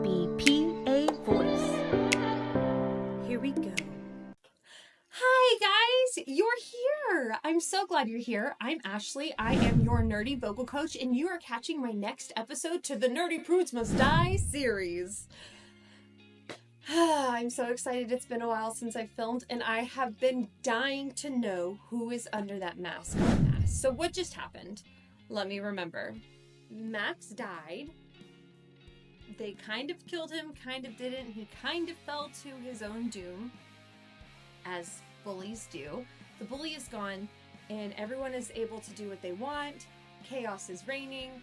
NBPA voice. Here we go. Hi guys, you're here. I'm so glad you're here. I'm Ashley. I am your nerdy vocal coach, and you are catching my next episode to the Nerdy Prudes Must Die series. I'm so excited. It's been a while since I filmed, and I have been dying to know who is under that mask on that. So what just happened? Let me remember. Max died. They kind of killed him, kind of didn't. He kind of fell to his own doom, as bullies do. The bully is gone, and everyone is able to do what they want. Chaos is reigning.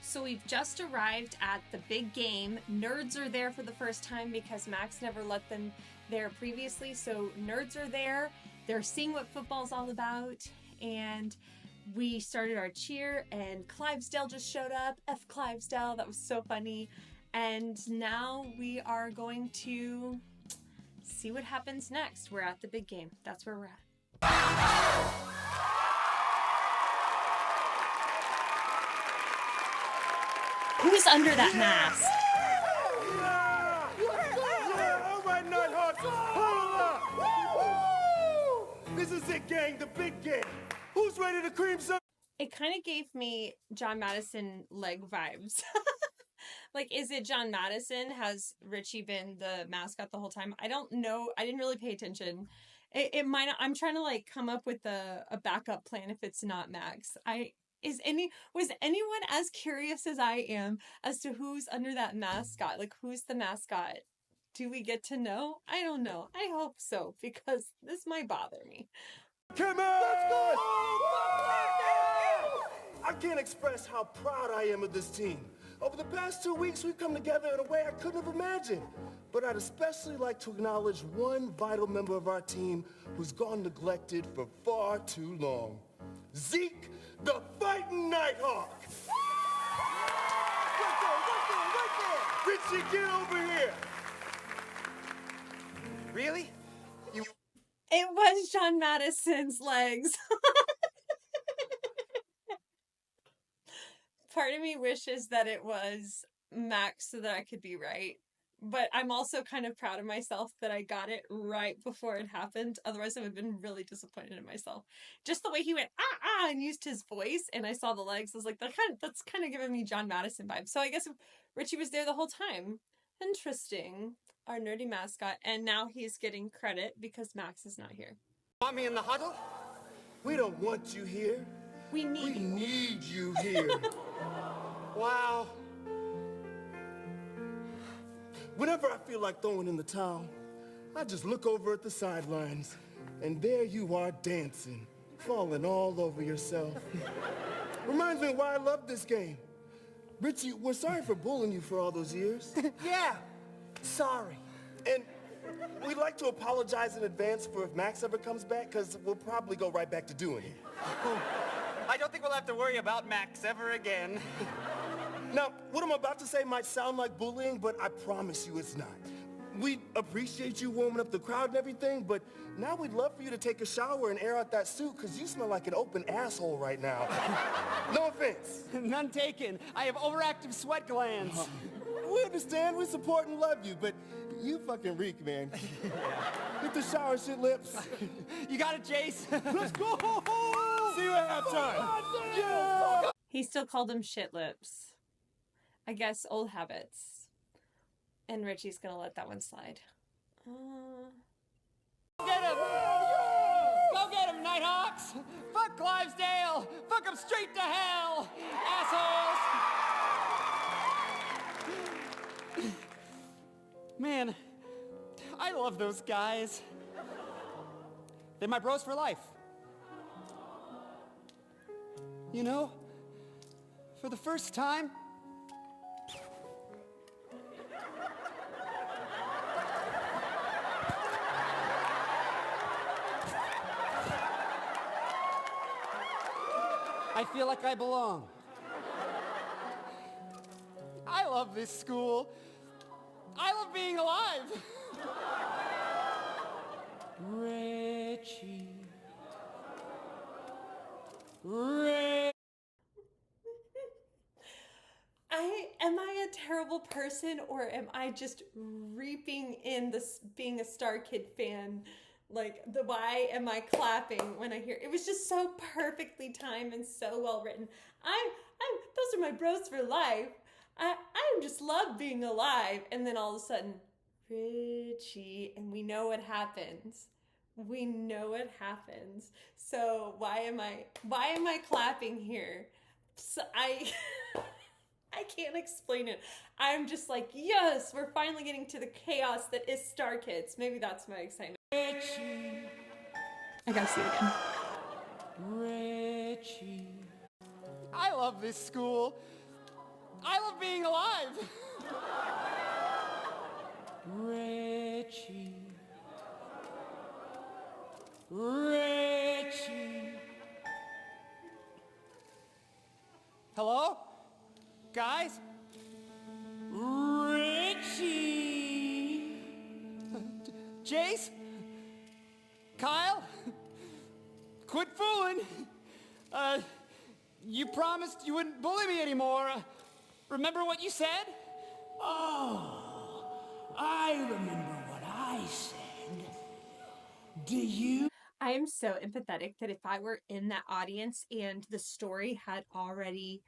So we've just arrived at the big game. Nerds are there for the first time because Max never let them there previously. So nerds are there. They're seeing what football's all about. And we started our cheer, and Clivesdale just showed up. F Clivesdale, that was so funny. And now we are going to see what happens next. We're at the big game. That's where we're at. Who's under that mask? All right, Nighthawks, hold up! This is it, gang, the big game. Who's ready to cream some? It kind of gave me John Madison leg vibes. Like, is it John Madison? Has Richie been the mascot the whole time? I don't know. I didn't really pay attention. It might not. I'm trying to like come up with a backup plan if it's not Max. Was anyone as curious as I am as to who's under that mascot? Like, who's the mascot? Do we get to know? I don't know. I hope so, because this might bother me. Come on! Let's go! I can't express how proud I am of this team. Over the past 2 weeks, we've come together in a way I couldn't have imagined. But I'd especially like to acknowledge one vital member of our team who's gone neglected for far too long. Zeke, the fighting Nighthawk! Right there! Richie, get over here! Really? It was John Madison's legs. Part of me wishes that it was Max so that I could be right. But I'm also kind of proud of myself that I got it right before it happened. Otherwise, I would have been really disappointed in myself. Just the way he went, and used his voice, and I saw the legs, I was like, that's kind of giving me John Madison vibes. So I guess Richie was there the whole time. Interesting. Our nerdy mascot. And now he's getting credit because Max is not here. Want me in the huddle? We don't want you here. We need you here. Wow. Whenever I feel like throwing in the towel, I just look over at the sidelines, and there you are dancing, falling all over yourself. Reminds me of why I love this game. Richie, we're sorry for bullying you for all those years. Yeah, sorry. And we'd like to apologize in advance for if Max ever comes back, because we'll probably go right back to doing it. I don't think we'll have to worry about Max ever again. Now, what I'm about to say might sound like bullying, but I promise you it's not. We appreciate you warming up the crowd and everything, but now we'd love for you to take a shower and air out that suit, because you smell like an open asshole right now. No offense. None taken. I have overactive sweat glands. We understand, we support and love you, but you fucking reek, man. Hit the shower, shit lips. You got it, Jace? Let's go! See you at halftime. Yeah! He still called him shit lips. I guess old habits. And Richie's gonna let that one slide. Get him! Go get him, Nighthawks! Fuck Clivesdale! Fuck him straight to hell! Assholes! Man, I love those guys. They're my bros for life. You know, for the first time, I feel like I belong. I love this school. I love being alive. Richie. am I a terrible person, or am I just reaping in this being a Starkid fan? Like, why am I clapping when I hear it? Was just so perfectly timed and so well written. Those are my bros for life. I just love being alive. And then all of a sudden, Richie, and we know what happens. We know what happens. So why am I clapping here? So I can't explain it. I'm just like, yes, we're finally getting to the chaos that is Starkids. Maybe that's my excitement. Richie, I gotta see it again. Richie. I love this school. I love being alive. Richie. Richie. Hello? Guys? Richie. Jace? Kyle? Quit fooling. You promised you wouldn't bully me anymore. Remember what you said? Oh, I remember what I said. Do you? I am so empathetic that if I were in that audience and the story had already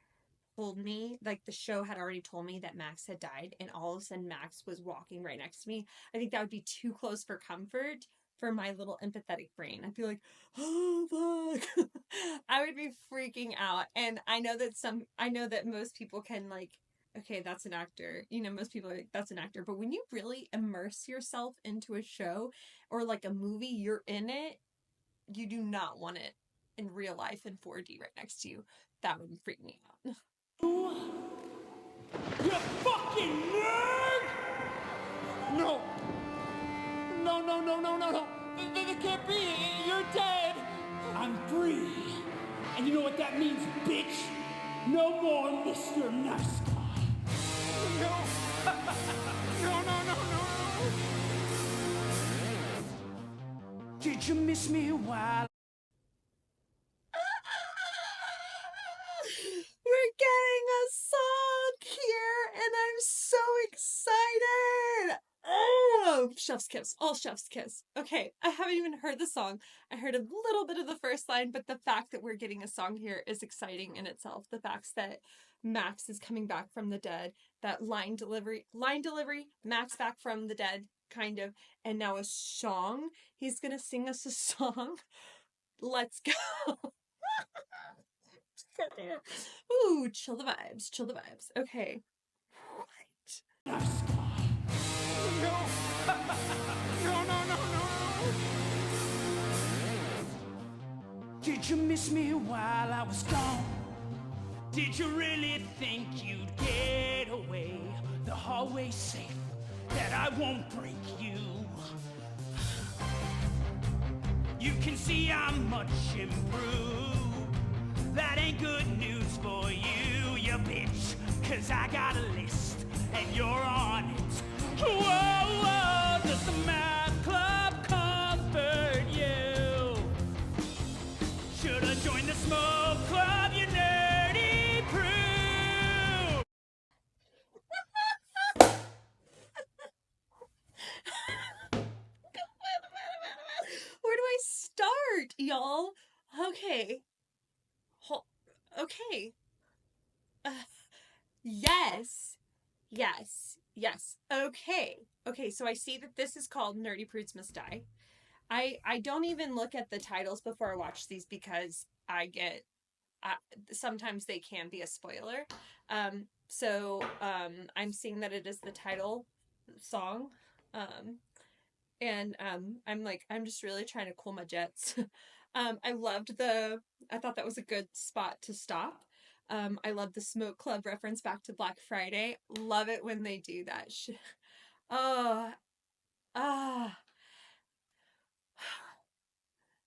told me, like the show had already told me that Max had died, and all of a sudden Max was walking right next to me, I think that would be too close for comfort for my little empathetic brain. I'd be like, oh fuck. I would be freaking out. And I know that most people can like, okay, that's an actor. You know, most people are like, that's an actor. But when you really immerse yourself into a show or like a movie, you're in it, you do not want it in real life in 4D right next to you. That would freak me out. You fucking nerd! No. No. That can't be. You're dead. I'm free. And you know what that means, bitch? No more Mr. Nice Guy. No. No. Did you miss me while... We're getting a song here, and I'm so excited. Oh, chef's kiss. All chef's kiss. Okay, I haven't even heard the song. I heard a little bit of the first line, but the fact that we're getting a song here is exciting in itself. The fact that Max is coming back from the dead, that line delivery, Max back from the dead, kind of, and now a song. He's gonna sing us a song. Let's go. Ooh, chill the vibes. Okay. Right. Nice Guy. No. Did you miss me while I was gone? Did you really think you'd get away? The hallway's safe, that I won't break you. You can see I'm much improved. That ain't good news for you, you bitch. 'Cause I got a list, and you're on it. Whoa, does the math club comfort you? Should've joined the smoke club, you nerdy prude. Where do I start, y'all? Okay. Okay. Yes. Okay, so I see that this is called Nerdy Prudes Must Die. I don't even look at the titles before I watch these because sometimes they can be a spoiler. So I'm seeing that it is the title song. I'm just really trying to cool my jets. I thought that was a good spot to stop. I love the Smoke Club reference back to Black Friday. Love it when they do that.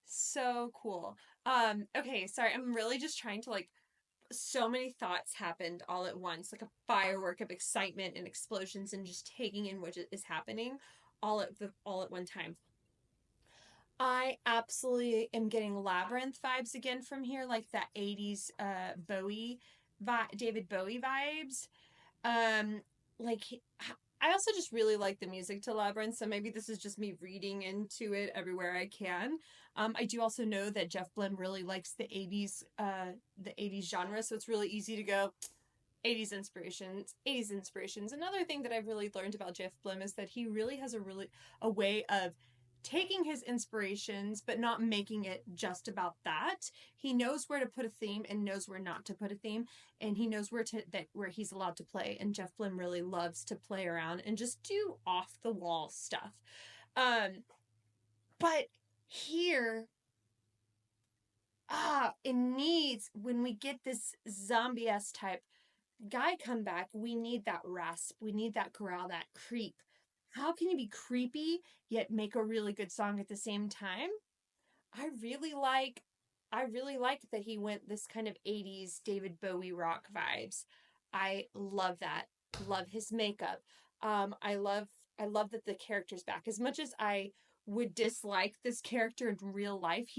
So cool. Okay, sorry. I'm really just trying to so many thoughts happened all at once, like a firework of excitement and explosions and just taking in what is happening all at one time. I absolutely am getting Labyrinth vibes again from here, like that 80s David Bowie vibes. Like, I also just really like the music to Labyrinth, so maybe this is just me reading into it everywhere I can. I do also know that Jeff Blim really likes the 80s genre, so it's really easy to go 80s inspirations. Another thing that I've really learned about Jeff Blim is that he really has a way of taking his inspirations but not making it just about that. He knows where to put a theme and knows where not to put a theme, and he knows where he's allowed to play. And Jeff Blim really loves to play around and just do off the wall stuff. But here, it needs, when we get this zombie-esque type guy come back, we need that rasp, we need that growl, that creep. How can you be creepy yet make a really good song at the same time? I really like that he went this kind of 80s David Bowie rock vibes. I love that. Love his makeup. I love that the character's back. As much as I would dislike this character in real life,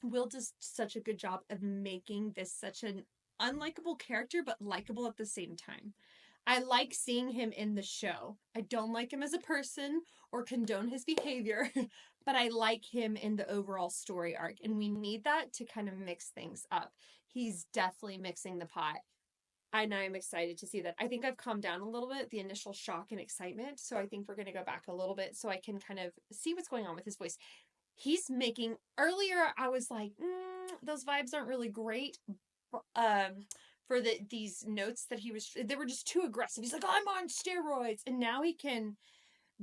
Will does such a good job of making this such an unlikable character, but likable at the same time. I like seeing him in the show. I don't like him as a person or condone his behavior, but I like him in the overall story arc, and we need that to kind of mix things up. He's definitely mixing the pot, and I'm excited to see that. I think I've calmed down a little bit, the initial shock and excitement, so I think we're going to go back a little bit so I can kind of see what's going on with his voice. He's making, earlier I was like, those vibes aren't really great, for these notes that they were just too aggressive. He's like, I'm on steroids. And now he can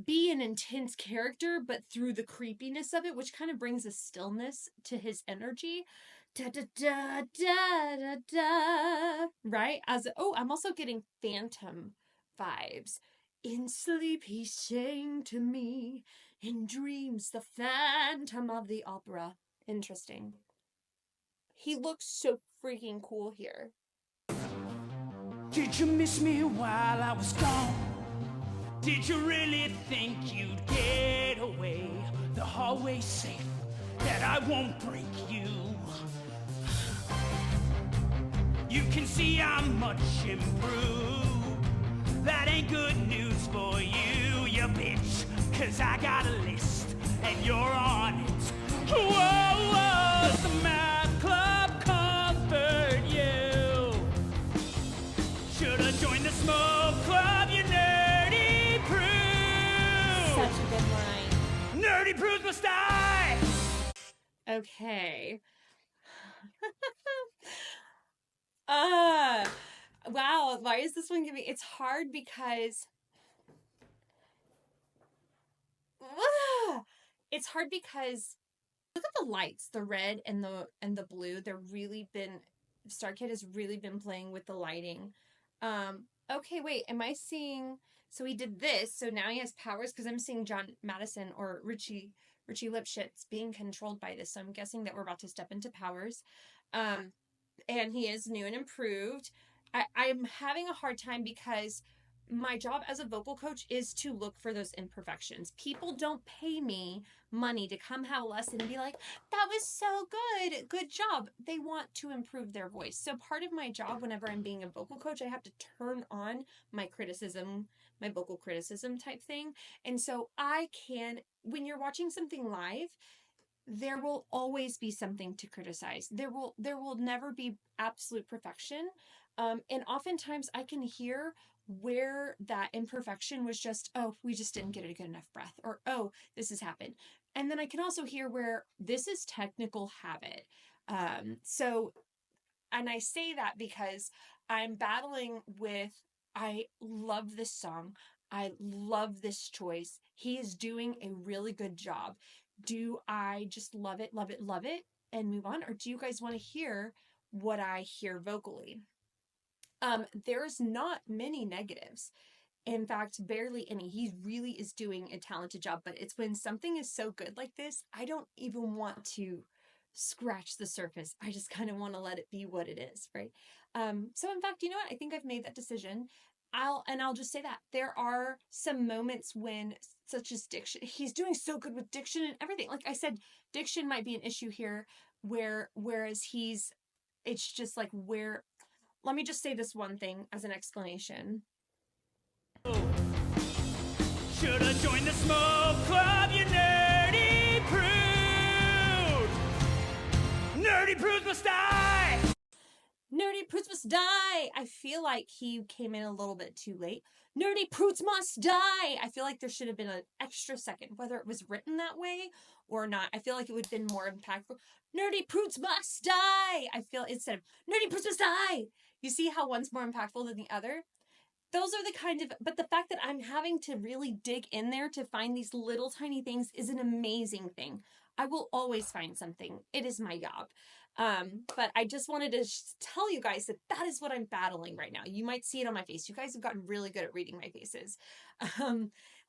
be an intense character, but through the creepiness of it, which kind of brings a stillness to his energy. Da da da da da da. Right? I'm also getting Phantom vibes. In sleep he sang to me, in dreams the Phantom of the Opera. Interesting. He looks so freaking cool here. Did you miss me while I was gone? Did you really think you'd get away? The hallway's safe, that I won't break you. You can see I'm much improved. That ain't good news for you, you bitch. 'Cause I got a list, and you're on it. Whoa, whoa, the math club comfort you. Should've joined the smoke club, you nerdy prude. Such a good line. Nerdy Prudes Must Die. Okay. Wow, why is this one giving? It's hard because look at the lights, the red and the blue. Starkid has really been playing with the lighting. Okay, wait, am I seeing, so he did this, so now he has powers, because I'm seeing John Madison or Richie Lipschitz being controlled by this, so I'm guessing that we're about to step into powers. And he is new and improved. I'm having a hard time because my job as a vocal coach is to look for those imperfections. People don't pay me money to come have a lesson and be like, that was so good job. They want to improve their voice. So part of my job whenever I'm being a vocal coach, I have to turn on my vocal criticism type thing. And so when you're watching something live, there will always be something to criticize. There will never be absolute perfection. And oftentimes I can hear where that imperfection was just, oh, we just didn't get a good enough breath, or, oh, this has happened. And then I can also hear where this is technical habit. And I say that because I'm battling with, I love this song. I love this choice. He is doing a really good job. Do I just love it, and move on? Or do you guys want to hear what I hear vocally? There's not many negatives. In fact, barely any. He really is doing a talented job, but it's when something is so good like this, I don't even want to scratch the surface. I just kind of want to let it be what it is, right? So in fact, you know what? I think I've made that decision. I'll just say that there are some moments when, such as diction, he's doing so good with diction and everything. Like I said, diction might be an issue here, whereas it's just like let me just say this one thing as an explanation. Should've joined the smoke club, you nerdy prude. Nerdy prudes must die. Nerdy Prudes Must Die. I feel like he came in a little bit too late. Nerdy Prudes Must Die. I feel like there should have been an extra second, whether it was written that way or not. I feel like it would have been more impactful. Nerdy Prudes Must Die. I feel instead of Nerdy Prudes Must Die. You see how one's more impactful than the other? Those are the kind of, but the fact that I'm having to really dig in there to find these little tiny things is an amazing thing. I will always find something. It is my job. But I just wanted to tell you guys that that is what I'm battling right now. You might see it on my face. You guys have gotten really good at reading my faces.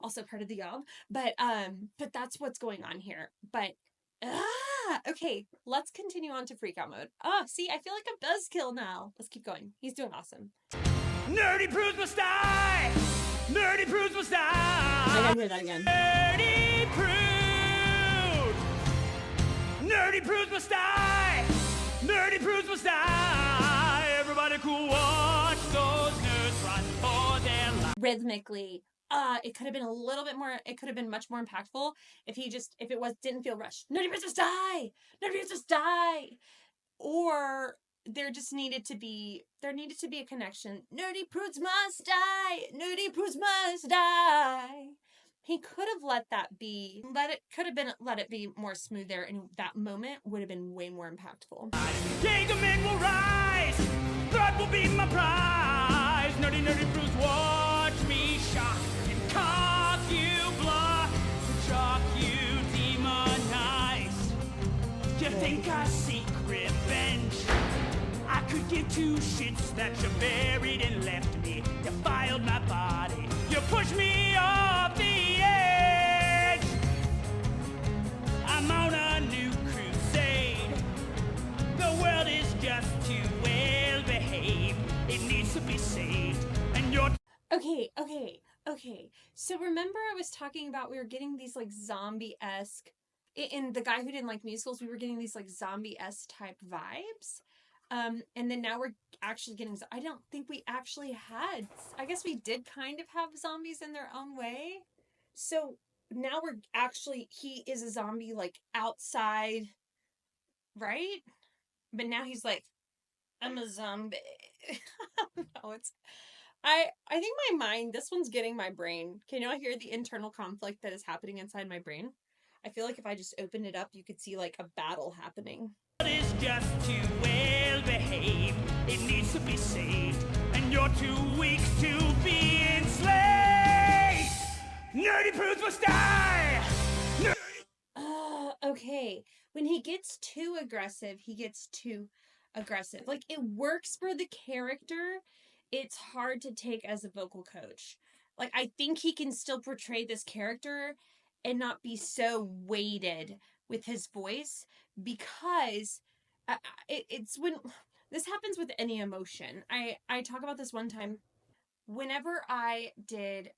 Also part of the job, but that's what's going on here. But, okay, let's continue on to freak out mode. See, I feel like I'm buzzkill now. Let's keep going. He's doing awesome. Nerdy prudes must die. Nerdy prudes must die. I gotta hear that again. Nerdy prude. Nerdy prudes must die. Nerdy prudes must die. Everybody cool, watch those nerds run for their life. Rhythmically, it could have been a little bit more, it could have been much more impactful if it didn't feel rushed. Nerdy prudes must die. Nerdy prudes must die. Or there needed to be a connection. Nerdy prudes must die. Nerdy prudes must die. He could have let it be more smooth there, and that moment would have been way more impactful. Jagerman will rise. That will be my prize. Nerdy, nerdy prudes, watch me shock and cock you, block, shock you, demonize. You think I seek revenge? I could give two shits that you buried and left me. You filed my body. You pushed me off the edge. I'm on a new crusade. The world is just too well behaved. It needs to be saved. And you're Okay. So remember I was talking about we were getting these like zombie-esque, in the guy who didn't like musicals, we were getting these like zombie-esque type vibes. And then now we're actually getting, I don't think we actually had, I guess we did kind of have zombies in their own way. So now he is a zombie like outside, right? But now he's like, I'm a zombie. I don't know, I think my mind, this one's getting my brain. Can you all hear the internal conflict that is happening inside my brain? I feel like if I just opened it up, you could see like a battle happening. is just too well behaved. It needs to be saved, and you're too weak to be enslaved. Nerdy prudes must die. Okay. When he gets too aggressive, Like, it works for the character. It's hard to take as a vocal coach. Like, I think he can still portray this character and not be so weighted with his voice, because it's when this happens with any emotion. I talk about this one time. Whenever I did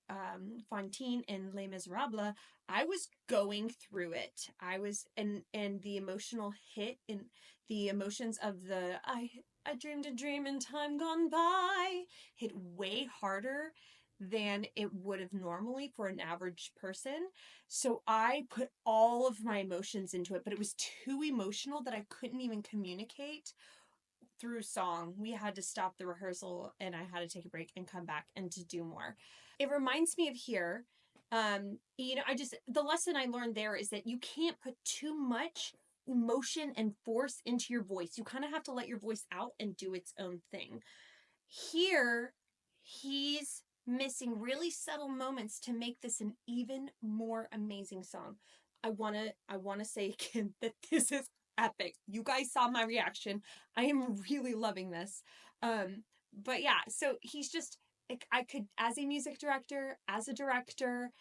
Fantine in Les Miserables, I was going through it. I was, and the emotional hit and the emotions of the I dreamed a dream in time gone by hit way harder than it would have normally for an average person. So I put all of my emotions into it, but it was too emotional that I couldn't even communicate through song. We had to stop the rehearsal and I had to take a break and come back and to do more. It reminds me of here. The lesson I learned there is that you can't put too much emotion and force into your voice. You kind of have to let your voice out and do its own thing. Here, he's missing really subtle moments to make this an even more amazing song. I want to say again that this is epic. You guys saw my reaction. I am really loving this. But yeah, so he's just, I could, as a music director, as a director,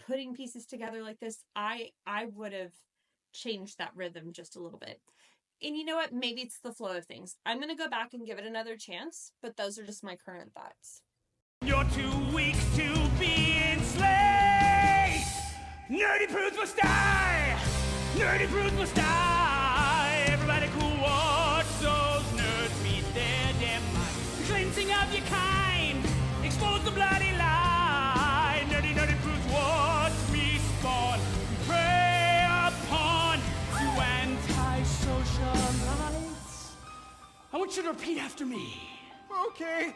putting pieces together like this, I would have changed that rhythm just a little bit. And you know what? Maybe it's the flow of things. I'm going to go back and give it another chance, but those are just my current thoughts. You're too weak to be enslaved. Nerdy prudes must die. Nerdy prudes must die. Everybody cool, watch those nerds meet their demise. of your kind. Expose the bloody lie. Nerdy, nerdy Prudes, watch me spawn. Prey upon you anti-socialites. I want you to repeat after me. Okay.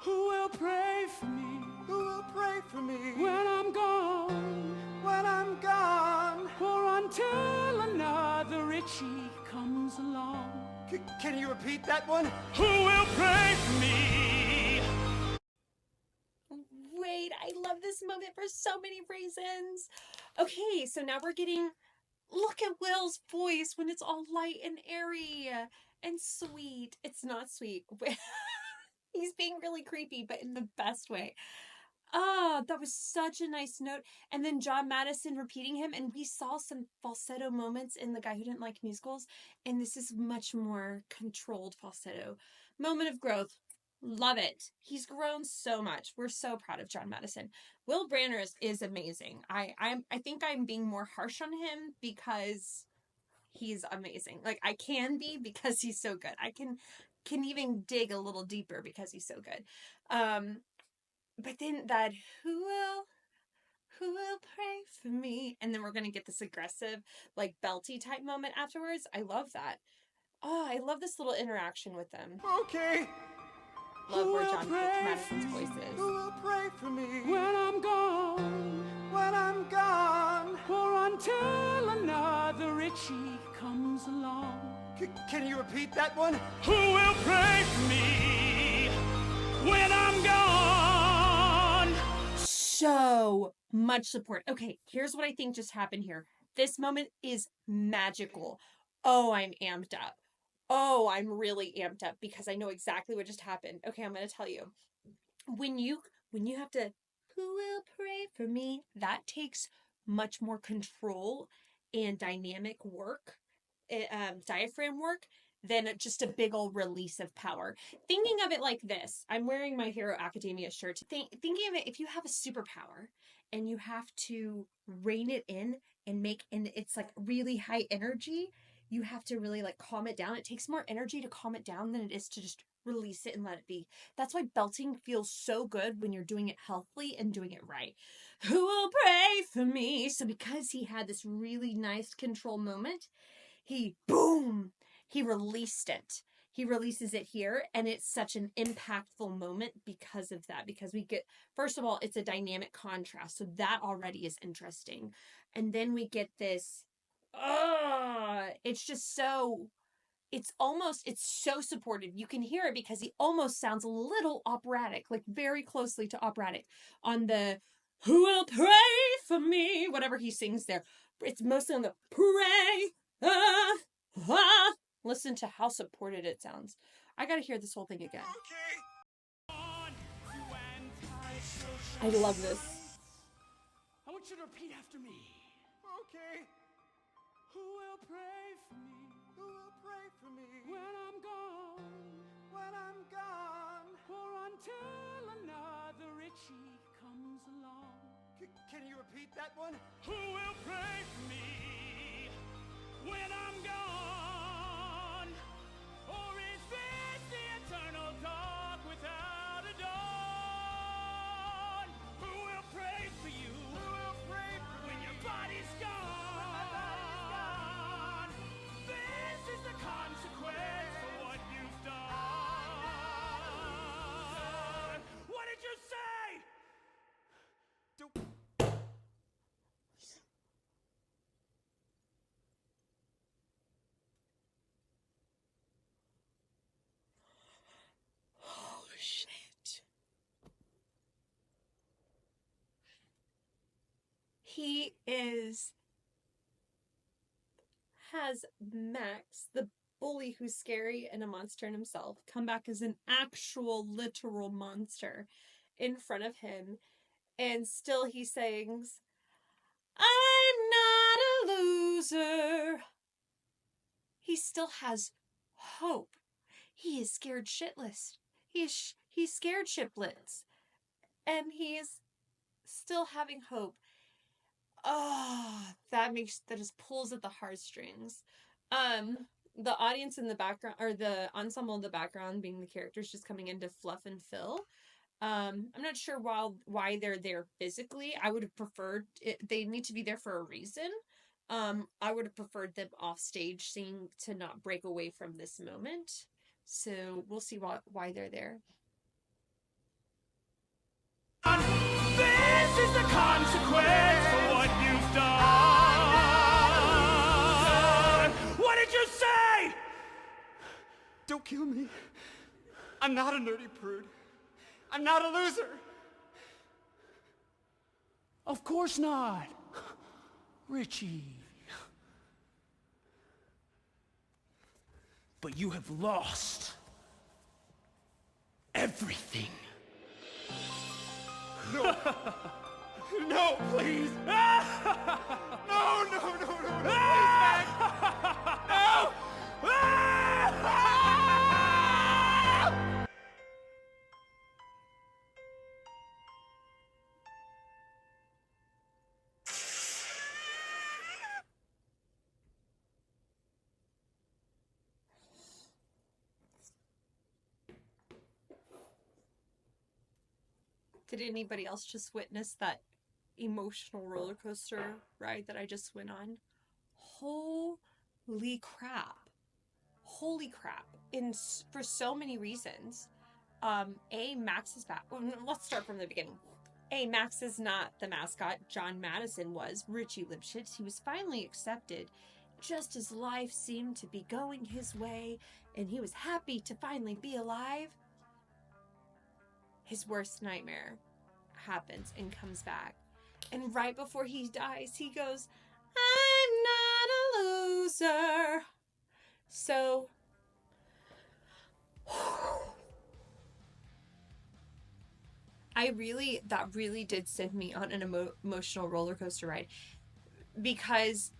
Who will pray for me? Who will pray for me When I'm gone, when I'm gone? or until another Richie comes along. Can you repeat that one? Who will pray for me? Wait, I love this moment for so many reasons. Okay, so now we're getting, look at Will's voice when it's all light and airy and sweet. It's not sweet. He's being really creepy, but in the best way. Ah, that was such a nice note. And then John Madison repeating him, and we saw some falsetto moments in The Guy Who Didn't Like Musicals, and this is much more controlled falsetto. Moment of growth. Love it. He's grown so much. We're so proud of John Madison. Will Branner is amazing. I think I'm being more harsh on him because he's amazing. Like, I can be because he's so good. I can even dig a little deeper because he's so good. But then that who will pray for me? And then we're gonna get this aggressive, like belty type moment afterwards. I love that. Oh, I love this little interaction with them. Okay. Love where John Madison's voice is. Who will pray for me When I'm gone, when I'm gone? or until another Richie comes along. Can you repeat that one? Who will pray for me when I'm gone? So much support. Okay, here's what I think just happened here. This moment is magical. Oh, I'm amped up. Oh, I'm really amped up because I know exactly what just happened. Okay, I'm going to tell you. When you have to, who will pray for me? That takes much more control and dynamic work, diaphragm work, than just a big old release of power. Thinking of it like this, I'm wearing my Hero Academia shirt. Thinking of it, if you have a superpower and you have to rein it in and it's like really high energy, you have to really like calm it down. It takes more energy to calm it down than it is to just release it and let it be. That's why belting feels so good when you're doing it healthily and doing it right. Who will pray for me? So because he had this really nice control moment, he released it. He releases it here, and it's such an impactful moment because of that. Because we get, first of all, it's a dynamic contrast. So that already is interesting. And then we get this, it's just so, it's so supportive. You can hear it because he almost sounds a little operatic, like very closely to operatic on the, who will pray for me, whatever he sings there. It's mostly on the pray, Listen to how supported it sounds. I gotta hear this whole thing again. I love this. I want you to repeat after me. Okay. Who will pray for me Who will pray for me when I'm gone, when I'm gone? or until another Richie comes along? Can you repeat that one? Who will pray for me when I'm gone? Or is this the eternal dark without a dawn? Who will pray for you? Who will pray for When me your body's gone? This is the consequence for what you've done. What did you say? Oh, shit. He has Max, the bully who's scary and a monster in himself, come back as an actual literal monster in front of him. And still he sings, I'm not a loser. He still has hope. He is scared shitless. He's scared shitless. And he is still having hope. Oh, that just pulls at the heartstrings. the audience in the background, or the ensemble in the background being the characters just coming in to fluff and fill. I'm not sure why they're there physically. I would have preferred it, they need to be there for a reason. I would have preferred them off stage seeing to not break away from this moment. So we'll see why they're there. This is the consequence for what you've done. What did you say? Don't kill me. I'm not a nerdy prude. I'm not a loser. Of course not. Richie. But you have lost everything. No. No, please. No, no, no, no, no. Please, Mac. No. Did anybody else just witness that emotional roller coaster ride that I just went on? Holy crap. Holy crap. For so many reasons. Max is back. Well, let's start from the beginning. Max is not the mascot. John Madison was. Richie Lipschitz. He was finally accepted just as life seemed to be going his way, and he was happy to finally be alive. His worst nightmare happens and comes back. And right before he dies, he goes, "I'm not a loser." So, that really did send me on an emotional roller coaster ride, because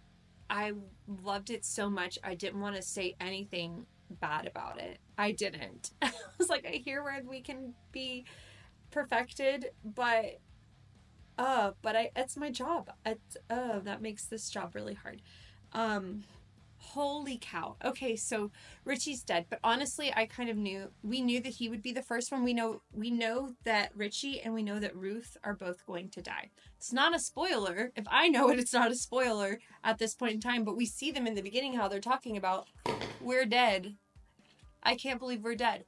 I loved it so much. I didn't want to say anything bad about it. I didn't. I was like, I hear where we can be perfected, but it's my job. That makes this job really hard. Holy cow. Okay, so Richie's dead, but honestly, we knew that he would be the first one. We know that Richie and we know that Ruth are both going to die. It's not a spoiler. If I know it, it's not a spoiler at this point in time, but we see them in the beginning, how they're talking about, we're dead. I can't believe we're dead.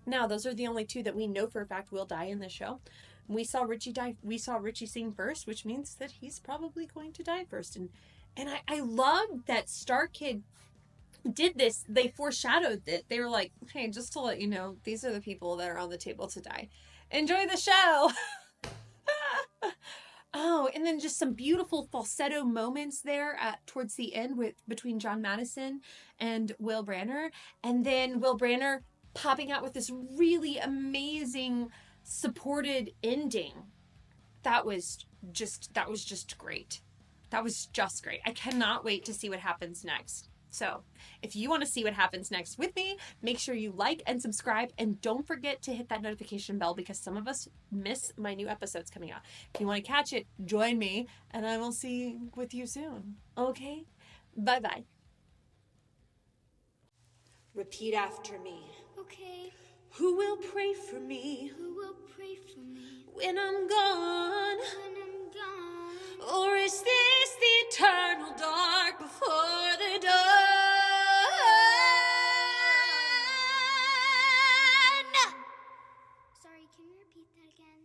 Now, those are the only two that we know for a fact will die in this show. We saw Richie die. We saw Richie sing first, which means that he's probably going to die first. And I love that Starkid did this. They foreshadowed it. They were like, hey, just to let you know, these are the people that are on the table to die. Enjoy the show. Oh, and then just some beautiful falsetto moments there towards the end between John Madison and Will Branner. And then Will Branner popping out with this really amazing supported ending. That was just great. That was just great. I cannot wait to see what happens next. So if you want to see what happens next with me, make sure you like and subscribe, and don't forget to hit that notification bell, because some of us miss my new episodes coming out. If you want to catch it, join me, and I will see with you soon. Okay? Bye-bye. Repeat after me. Okay. Who will pray for me? Who will pray for me when I'm gone? when I'm gone? Or is this the eternal dark before the dawn? Sorry, can you repeat that again?